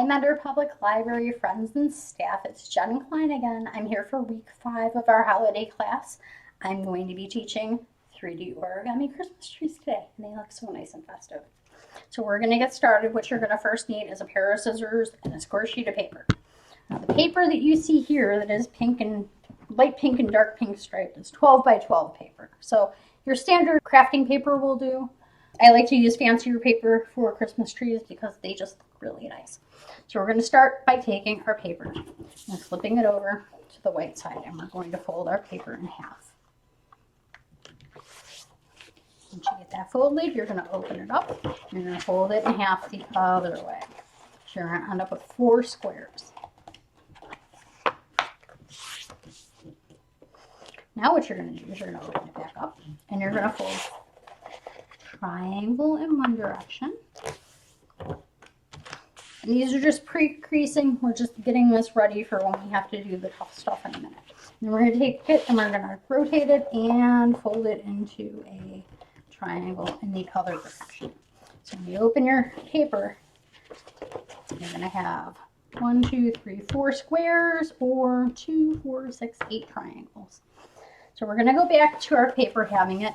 Mender Public Library friends and staff, it's Jenn Cline again. I'm here for week 5 of our holiday class. I'm going to be teaching 3D origami Christmas trees today, and they look so nice and festive. So we're going to get started. What you're going to first need is a pair of scissors and a square sheet of paper. Now the paper that you see here that is pink and light pink and dark pink striped is 12 by 12 paper. So your standard crafting paper will do. I like to use fancier paper for Christmas trees because they just look really nice. So we're going to start by taking our paper and flipping it over to the white side, and we're going to fold our paper in half. Once you get that folded, you're going to open it up. You're going to fold it in half the other way. So you're going to end up with 4 squares. Now what you're going to do is you're going to open it back up, and you're going to fold triangle in one direction. And these are just pre-creasing. We're just getting this ready for when we have to do the tough stuff in a minute. And we're going to take it and we're going to rotate it and fold it into a triangle in the other direction. So when you open your paper, you're going to have 1, 2, 3, 4 squares, or 2, 4, 6, 8 triangles. So we're going to go back to our paper, having it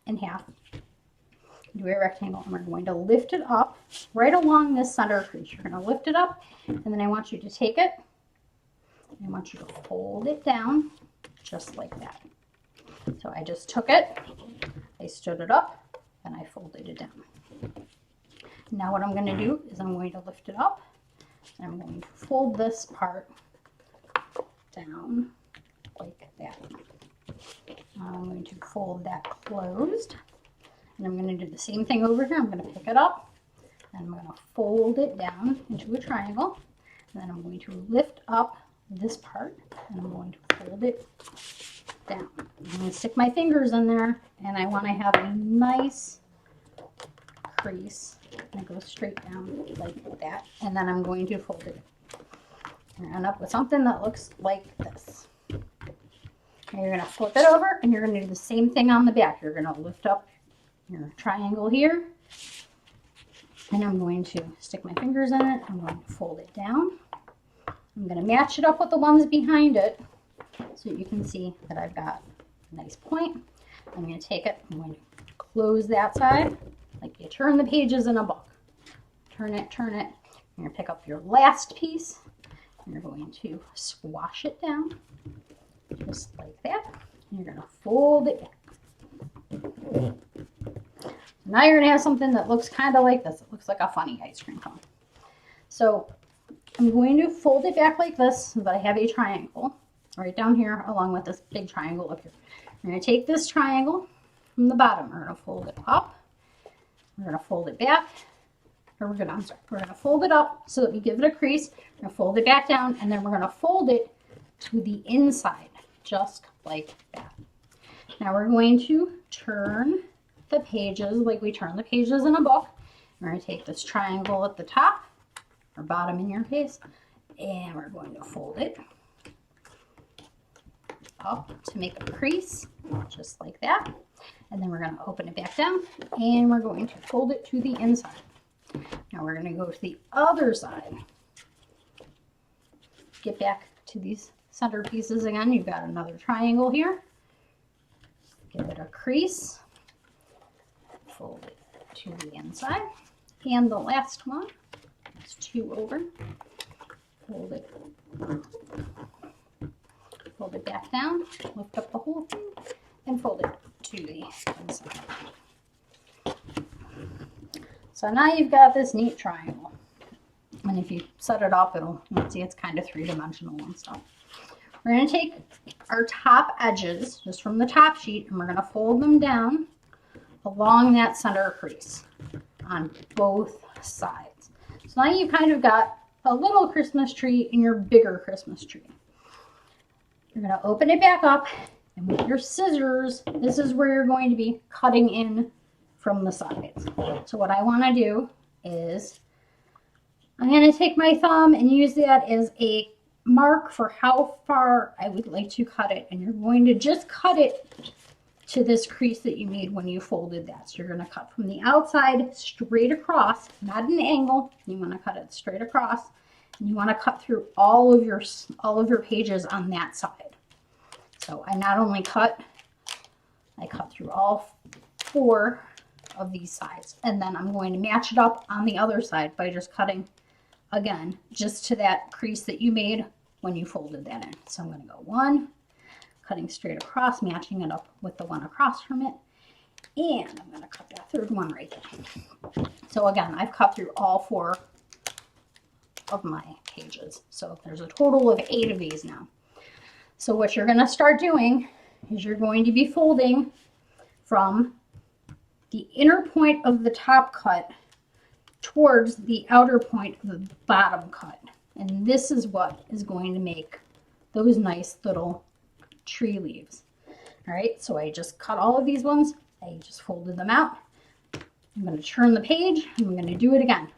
in half. Do a rectangle, and we're going to lift it up right along this center crease. You're going to lift it up, and then I want you to take it, and I want you to fold it down just like that. So I just took it, I stood it up, and I folded it down. Now what I'm going to do is I'm going to lift it up, and I'm going to fold this part down like that. Now I'm going to fold that closed. And I'm going to do the same thing over here. I'm going to pick it up, and I'm going to fold it down into a triangle. And then I'm going to lift up this part, and I'm going to fold it down. I'm going to stick my fingers in there, and I want to have a nice crease. And it goes straight down like that. And then I'm going to fold it. And end up with something that looks like this. And you're going to flip it over, and you're going to do the same thing on the back. You're going to lift up your triangle here, and I'm going to stick my fingers in it. I'm going to fold it down. I'm going to match it up with the ones behind it so you can see that I've got a nice point. I'm going to take it, I'm going to close that side like you turn the pages in a book. Turn it, turn it. You're going to pick up your last piece, and you're going to squash it down just like that, and you're going to fold it back. Now you're going to have something that looks kind of like this. It looks like a funny ice cream cone. So I'm going to fold it back like this so that I have a triangle right down here along with this big triangle up here. I'm going to take this triangle from the bottom. We're going to fold it up. We're going to fold it back. Or we're going to fold it up so that we give it a crease. We're going to fold it back down, and then we're going to fold it to the inside just like that. Now we're going to turn the pages like we turn the pages in a book. We're going to take this triangle at the top, or bottom in your case, and we're going to fold it up to make a crease, just like that. And then we're going to open it back down, and we're going to fold it to the inside. Now we're going to go to the other side. Get back to these center pieces again. You've got another triangle here. Give it a crease. Fold it to the inside. And the last one, that's 2 over. Fold it back down, lift up the whole thing, and fold it to the inside. So now you've got this neat triangle. And if you set it up, you'll see it's kind of 3-dimensional and stuff. We're going to take our top edges, just from the top sheet, and we're going to fold them down along that center crease on both sides. So now you've kind of got a little Christmas tree in your bigger Christmas tree. You're going to open it back up, and with your scissors, this is where you're going to be cutting in from the sides. So what I want to do is I'm going to take my thumb and use that as a mark for how far I would like to cut it, and you're going to just cut it to this crease that you made when you folded that. So you're going to cut from the outside straight across, not an angle. You want to cut it straight across, And you want to cut through all of your pages on that side. So I not only cut through all 4 of these sides, and then I'm going to match it up on the other side by just cutting again just to that crease that you made when you folded that in. So I'm going to go 1, cutting straight across, matching it up with the one across from it, and I'm going to cut that 3rd one right there. So again, I've cut through all 4 of my pages. So there's a total of 8 of these now. So what you're going to start doing is you're going to be folding from the inner point of the top cut towards the outer point of the bottom cut. And this is what is going to make those nice little tree leaves. All right, so I just cut all of these ones. I just folded them out. I'm going to turn the page and I'm going to do it again.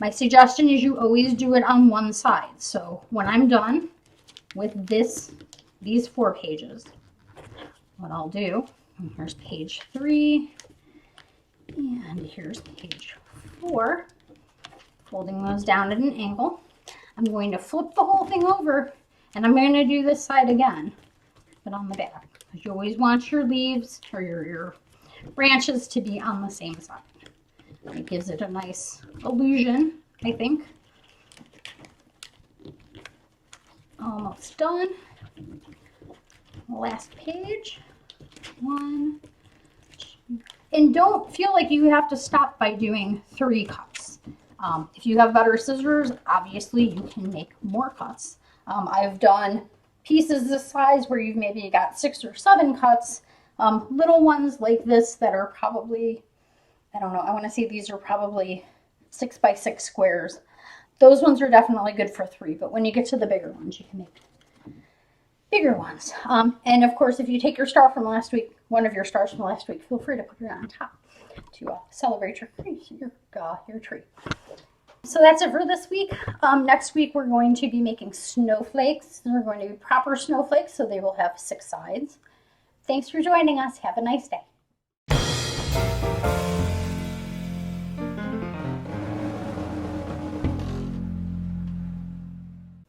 My suggestion is you always do it on one side. So when I'm done with these 4 pages, what I'll do, and here's page 3, and here's page 4, folding those down at an angle. I'm going to flip the whole thing over, and I'm going to do this side again, but on the back, because you always want your leaves or your branches to be on the same side. It gives it a nice illusion, I think. Almost done. Last page. 1, 2. And don't feel like you have to stop by doing 3 cuts. If you have better scissors, obviously you can make more cuts. I've done pieces this size where you've maybe got 6 or 7 cuts. Little ones like this that are probably, I don't know, I want to say these are probably 6 by 6 squares. Those ones are definitely good for 3, but when you get to the bigger ones, you can make bigger ones. And of course, if you take your star from last week, one of your stars from last week, feel free to put it on top to celebrate your tree. So that's it for this week. Next week, we're going to be making snowflakes. They're going to be proper snowflakes, so they will have 6 sides. Thanks for joining us. Have a nice day.